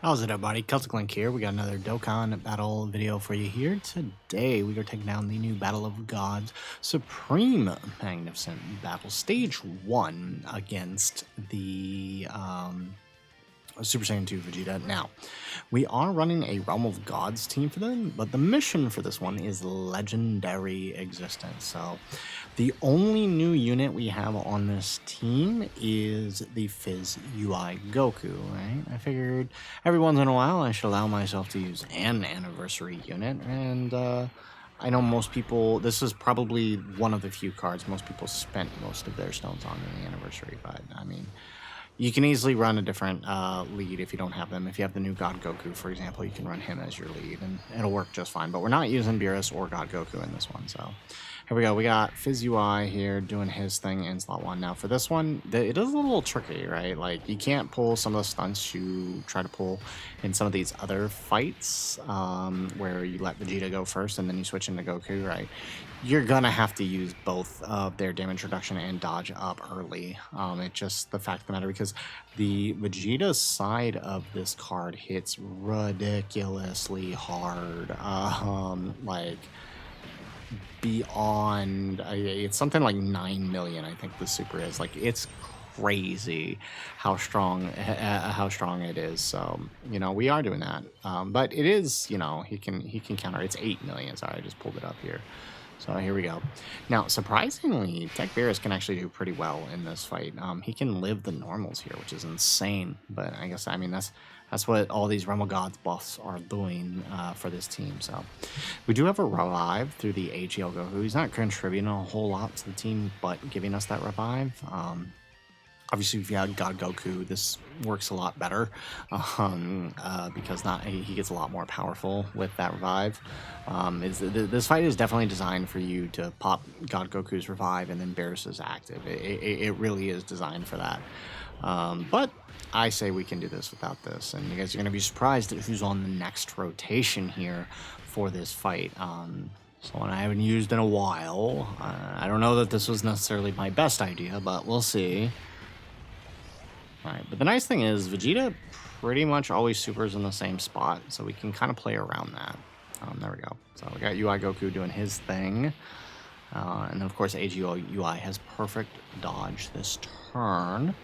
How's it, everybody? Celtic Link here. We got another Dokkan Battle video for you here. Today, we are taking down the new Battle of Gods Supreme Magnificent Battle Stage 1 against the Super Saiyan 2 Vegeta. Now, we are running a Realm of Gods team for them, but the mission for this one is Legendary Existence. So, the only new unit we have on this team is the Fizz UI Goku, right? I figured every once in a while I should allow myself to use an anniversary unit, and I know most people, this is probably one of the few cards most people spent most of their stones on in the anniversary, but I mean, you can easily run a different lead if you don't have them. If you have the new God Goku, for example, you can run him as your lead, and it'll work just fine. But we're not using Beerus or God Goku in this one, so here we go. We got Fizz UI here doing his thing in slot 1. Now, for this one, it is a little tricky, right? Like, you can't pull some of the stunts you try to pull in some of these other fights where you let Vegeta go first and then you switch into Goku, right? You're gonna have to use both of their damage reduction and dodge up early. It's just the fact of the matter, because the Vegeta side of this card hits ridiculously hard. Like beyond, it's something like 9 million, I think the super is. Like, it's crazy how strong it is. So, you know, we are doing that, but it is, you know, he can counter. It's 8 million. Sorry, I just pulled it up here. So here we go. Now, surprisingly, Tech Beerus can actually do pretty well in this fight. He can live the normals here, which is insane. But I guess, I mean, that's what all these Realm of Gods buffs are doing for this team. So we do have a revive through the AGL Goku. He's not contributing a whole lot to the team, but giving us that revive. Obviously, if you had God Goku, this works a lot better because he gets a lot more powerful with that revive. This fight is definitely designed for you to pop God Goku's revive and then Beerus is active. It really is designed for that. But I say we can do this without this, and you guys are going to be surprised at who's on the next rotation here for this fight. Someone I haven't used in a while. I don't know that this was necessarily my best idea, but we'll see. Alright, but the nice thing is Vegeta pretty much always supers in the same spot, so we can kind of play around that. There we go. So we got UI Goku doing his thing. And then, of course, AGO UI has perfect dodge this turn.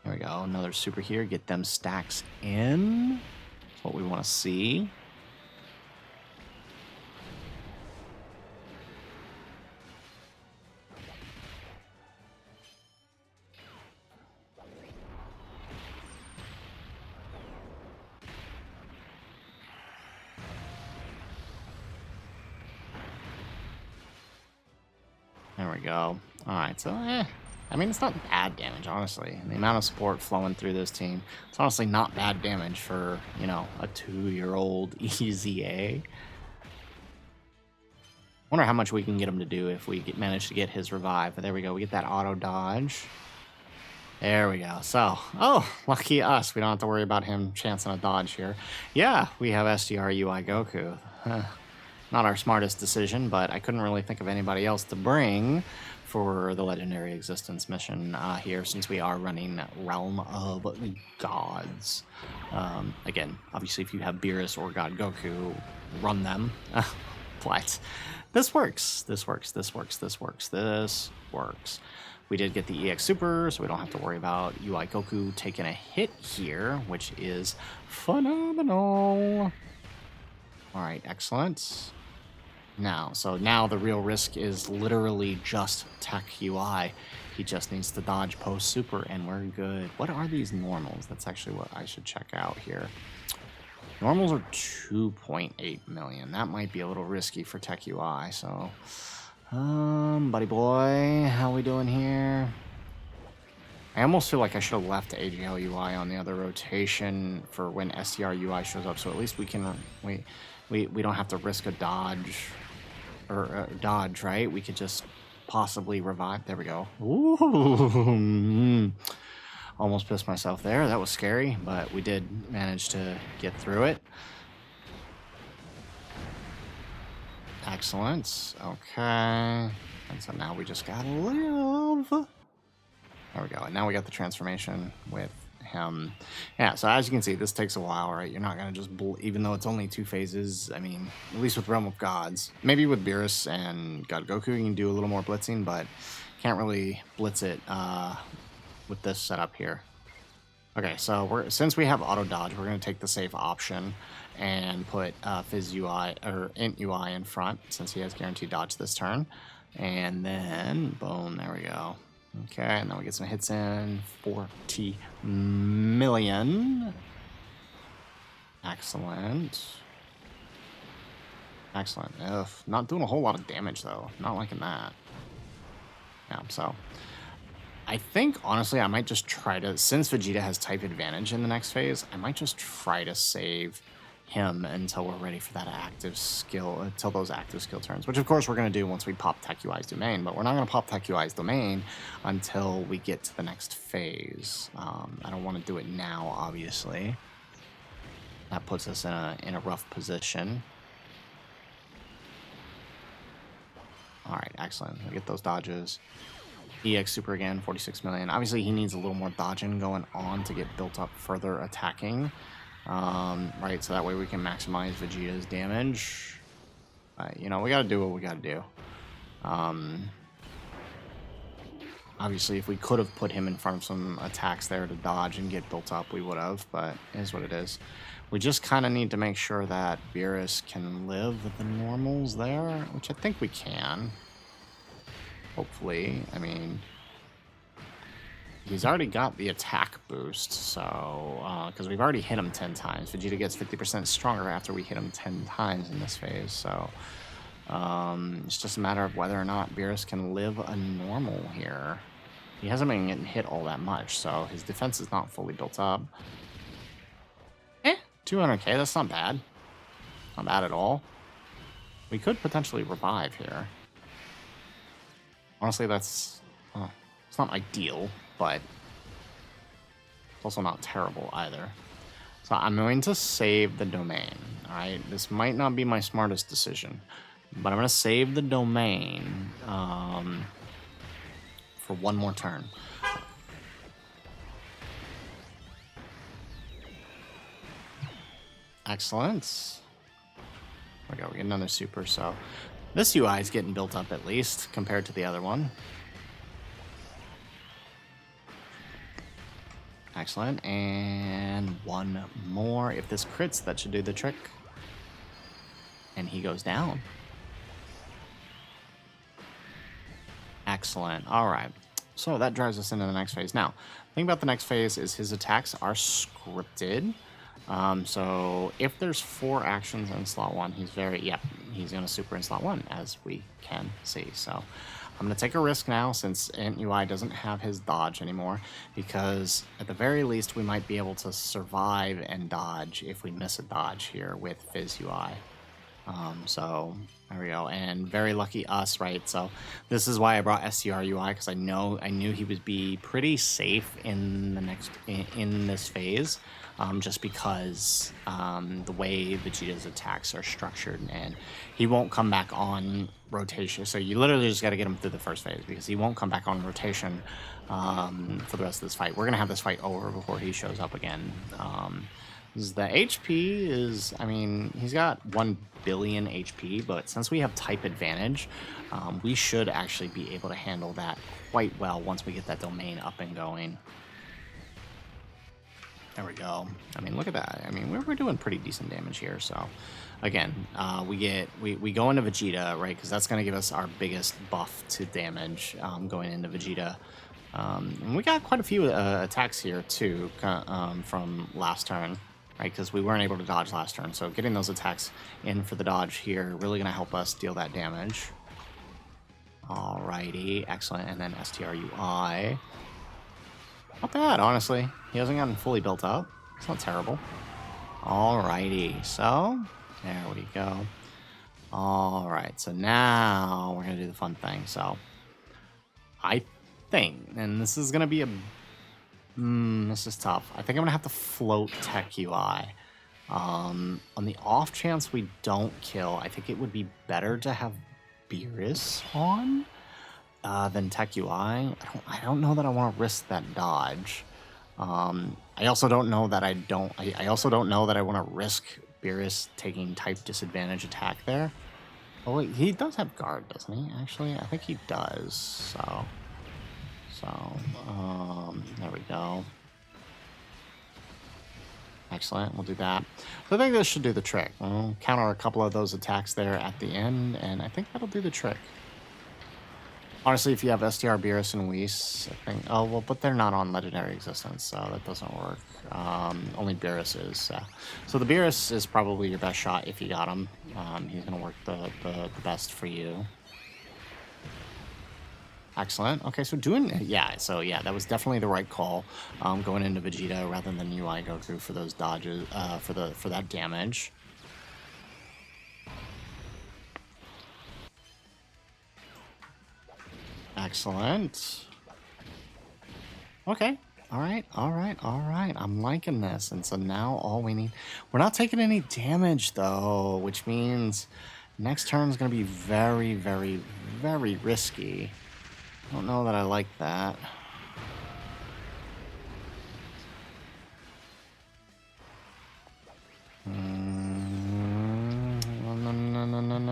There we go. Another super here. Get them stacks in. That's what we want to see. There we go. Alright, so, I mean, it's not bad damage, honestly. The amount of support flowing through this team, it's honestly not bad damage for, you know, a 2-year-old EZA. Wonder how much we can get him to do if we manage to get his revive. But there we go. We get that auto dodge. There we go. So, oh, lucky us. We don't have to worry about him chancing a dodge here. Yeah, we have SDR UI Goku. Not our smartest decision, but I couldn't really think of anybody else to bring for the Legendary Existence mission here, since we are running Realm of Gods. Again, obviously, if you have Beerus or God Goku, run them. But this works. This works. This works. This works. This works. We did get the EX Super, so we don't have to worry about UI Goku taking a hit here, which is phenomenal. All right, excellent. Now the real risk is literally just Tech UI. He just needs to dodge post super, and we're good. What are these normals? That's actually what I should check out here. Normals are 2.8 million. That might be a little risky for Tech UI. So, buddy boy, how we doing here? I almost feel like I should have left AGL UI on the other rotation for when STR UI shows up, so at least we can we don't have to risk a dodge or dodge, right? We could just possibly revive. There we go. Ooh, almost pissed myself there. That was scary, but we did manage to get through it. Excellent. Okay. And so now we just gotta live. There we go. And now we got the transformation with him. Yeah, so as you can see, this takes a while, right? You're not going to just, even though it's only 2 phases, I mean, at least with Realm of Gods. Maybe with Beerus and God Goku, you can do a little more blitzing, but can't really blitz it with this setup here. Okay, so since we have auto dodge, we're going to take the safe option and put Fizz UI or Int UI in front since he has guaranteed dodge this turn. And then, boom, there we go. Okay, and then we get some hits in. 40 million. Excellent. Excellent. Ugh, not doing a whole lot of damage, though. Not liking that. Yeah, so I think, honestly, I might just try to, since Vegeta has type advantage in the next phase, I might just try to save him until we're ready for that active skill, until those active skill turns, which of course we're going to do once we pop Tech UI's domain, but we're not going to pop Tech UI's domain until we get to the next phase. I don't want to do it now, obviously. That puts us in a rough position. All right, excellent. We get those dodges. EX Super again, 46 million. Obviously, he needs a little more dodging going on to get built up further attacking. Right, so that way we can maximize Vegeta's damage. You know, we gotta do what we gotta do. Obviously, if we could have put him in front of some attacks there to dodge and get built up, we would have, but it is what it is. We just kind of need to make sure that Beerus can live with the normals there, which I think we can. Hopefully. I mean, he's already got the attack boost, so because we've already hit him 10 times. Vegeta gets 50% stronger after we hit him 10 times in this phase, so it's just a matter of whether or not Beerus can live a normal here. He hasn't been getting hit all that much, so his defense is not fully built up. 200k, that's not bad. Not bad at all. We could potentially revive here. Honestly, that's... it's not ideal, but it's also not terrible either. So I'm going to save the domain, alright? This might not be my smartest decision, but I'm going to save the domain for one more turn. Excellent. There we go, we get another super, so this UI is getting built up at least compared to the other one. Excellent, and one more. If this crits, that should do the trick. And he goes down. Excellent, all right. So that drives us into the next phase. Now, the thing about the next phase is his attacks are scripted. So if there's 4 actions in slot 1, he's he's going to super in slot 1, as we can see. So I'm going to take a risk now since Int UI doesn't have his dodge anymore, because at the very least we might be able to survive and dodge if we miss a dodge here with Fizz UI. So there we go, and very lucky us, right? So this is why I brought STR UI, because I knew he would be pretty safe in the next in this phase, just because the way Vegeta's attacks are structured, and he won't come back on rotation. So you literally just got to get him through the first phase, because he won't come back on rotation for the rest of this fight. We're gonna have this fight over before he shows up again. The HP is, I mean, he's got 1 billion HP, but since we have type advantage, we should actually be able to handle that quite well once we get that domain up and going. There we go. I mean, look at that. I mean, we're doing pretty decent damage here. So, again, we go into Vegeta, right? Because that's going to give us our biggest buff to damage going into Vegeta. And we got quite a few attacks here, too, from last turn. Right, because we weren't able to dodge last turn, so getting those attacks in for the dodge here really going to help us deal that damage. Alrighty, excellent, and then STRUI. Not bad, honestly. He hasn't gotten fully built up. It's not terrible. Alrighty, so there we go. Alright, so now we're going to do the fun thing. So I think, and this is going to be a... this is tough. I think I'm going to have to float Tech UI. On the off chance we don't kill, I think it would be better to have Beerus on than Tech UI. I don't know that I want to risk that dodge. I also don't know that I also don't know that I want to risk Beerus taking type disadvantage attack there. Oh wait, he does have guard, doesn't he? Actually, I think he does. There we go. Excellent, we'll do that. So I think this should do the trick. We'll counter a couple of those attacks there at the end, and I think that'll do the trick. Honestly, if you have STR, Beerus, and Whis, I think... Oh, well, but they're not on Legendary Existence, so that doesn't work. Only Beerus is. So the Beerus is probably your best shot if you got him. He's going to work the best for you. Excellent. Okay, so yeah, that was definitely the right call. Going into Vegeta rather than UI Goku for those dodges, for that damage. Excellent. Okay. All right. I'm liking this. And so now all we need... We're not taking any damage, though, which means next turn is going to be very, very, very risky. I don't know that I like that.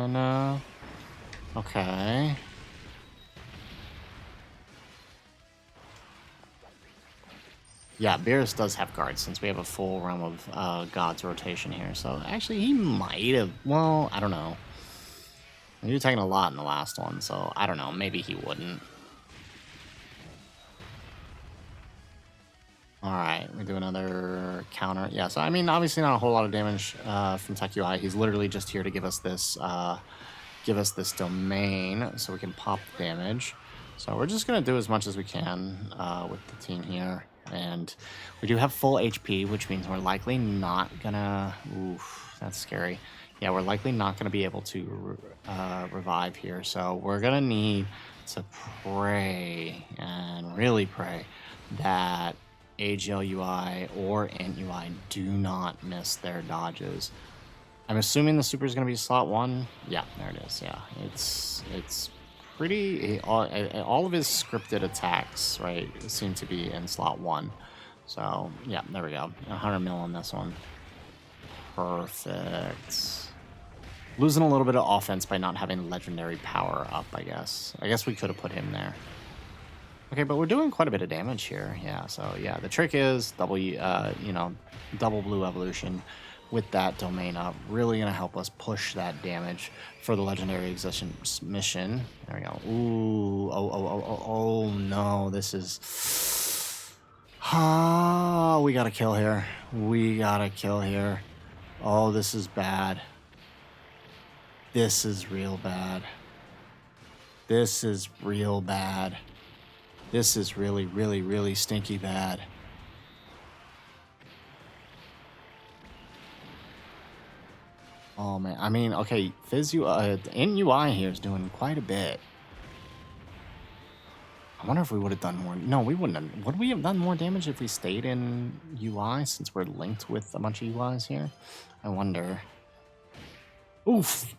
No. Okay. Yeah, Beerus does have guards since we have a full realm of God's rotation here. So actually, he might have. Well, I don't know. He was taking a lot in the last one, so I don't know. Maybe he wouldn't. All right, we do another counter. Yeah, so I mean, obviously not a whole lot of damage from Tech UI. He's literally just here to give us this domain, so we can pop damage. So we're just gonna do as much as we can with the team here. And we do have full HP, which means we're likely not gonna... Oof, that's scary. Yeah, we're likely not gonna be able to revive here. So we're gonna need to pray, and really pray, that AGL-UI or Ant-UI do not miss their dodges. I'm assuming the super is gonna be slot 1. Yeah, there it is. Yeah, it's pretty... all of his scripted attacks, right, seem to be in slot 1. So, yeah, there we go. 100 mil on this one. Perfect. Losing a little bit of offense by not having legendary power up, I guess. I guess we could have put him there. Okay, but we're doing quite a bit of damage here. Yeah, so, yeah, the trick is double blue evolution with that domain up, really going to help us push that damage for the legendary existence mission. There we go. Ooh, oh no, this is... Ah, we got to kill here. Oh, this is bad. This is real bad. This is really, really, really stinky bad. Oh man, I mean, okay, Ant-UI here is doing quite a bit. I wonder if we would have done more. No, we wouldn't have. Would we have done more damage if we stayed in UI since we're linked with a bunch of UIs here? I wonder. Oof.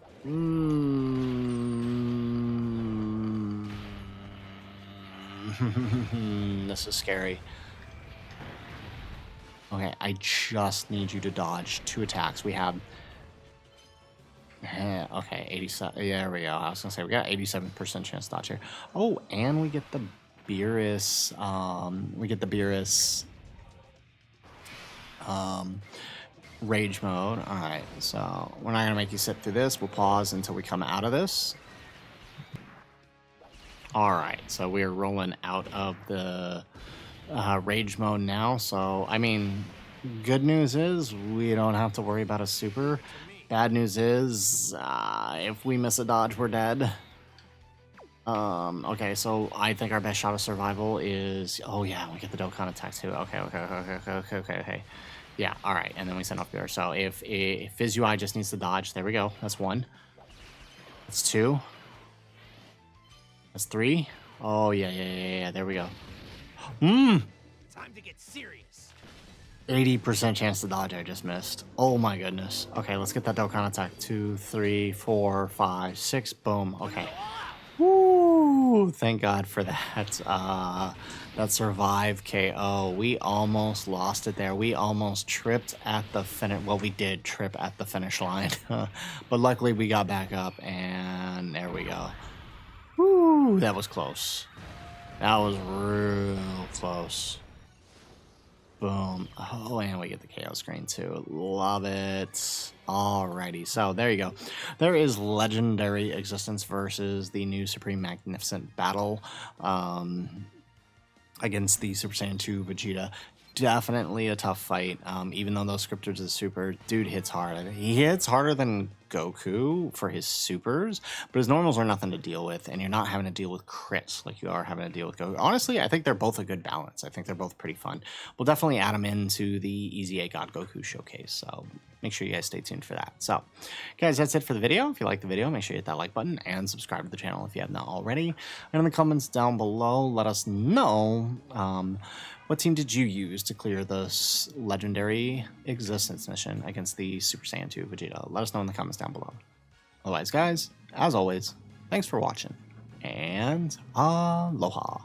This is scary. Okay, I just need you to dodge 2 attacks. We have... Okay, 87. Yeah, there we go. I was gonna say we got 87% chance to dodge here. Oh, and we get the Beerus. Rage mode. All right, so we're not gonna make you sit through this. We'll pause until we come out of this. All right, so we're rolling out of the rage mode now. So I mean, good news is we don't have to worry about a super. Bad news is, if we miss a dodge, we're dead. Okay, so I think our best shot of survival is... Oh yeah, we get the Dokkan attack too. Okay. Yeah, alright, and then we send up there. So if Fizz UI just needs to dodge, there we go. That's 1. That's 2. That's 3. Oh, yeah, there we go. Time to get serious. 80% chance to dodge, I just missed. Oh my goodness. Okay, let's get that Dokkan attack. 2, 3, 4, 5, 6. Boom. Okay. Woo! Woo! Thank God for that. That survive KO. We almost lost it there. We almost tripped at the finish. Well, we did trip at the finish line, but luckily we got back up, and there we go. Woo! That was close. That was real close. Boom. Oh, and we get the KO screen too. Love it. Alrighty, so there you go. There is Legendary Existence versus the new Supreme Magnificent Battle against the Super Saiyan 2 Vegeta. Definitely a tough fight, even though those scripters is super. Dude hits hard. He hits harder than Goku for his supers, but his normals are nothing to deal with, and you're not having to deal with crits like you are having to deal with Goku. Honestly, I think they're both a good balance. I think they're both pretty fun. We'll definitely add them into the Easy 8 God Goku showcase, so make sure you guys stay tuned for that. So, guys, that's it for the video. If you like the video, make sure you hit that like button and subscribe to the channel if you have not already. And in the comments down below, let us know what team did you use to clear the Legendary Existence mission against the Super Saiyan 2 Vegeta? Let us know in the comments down below. Otherwise, guys, as always, thanks for watching, and aloha.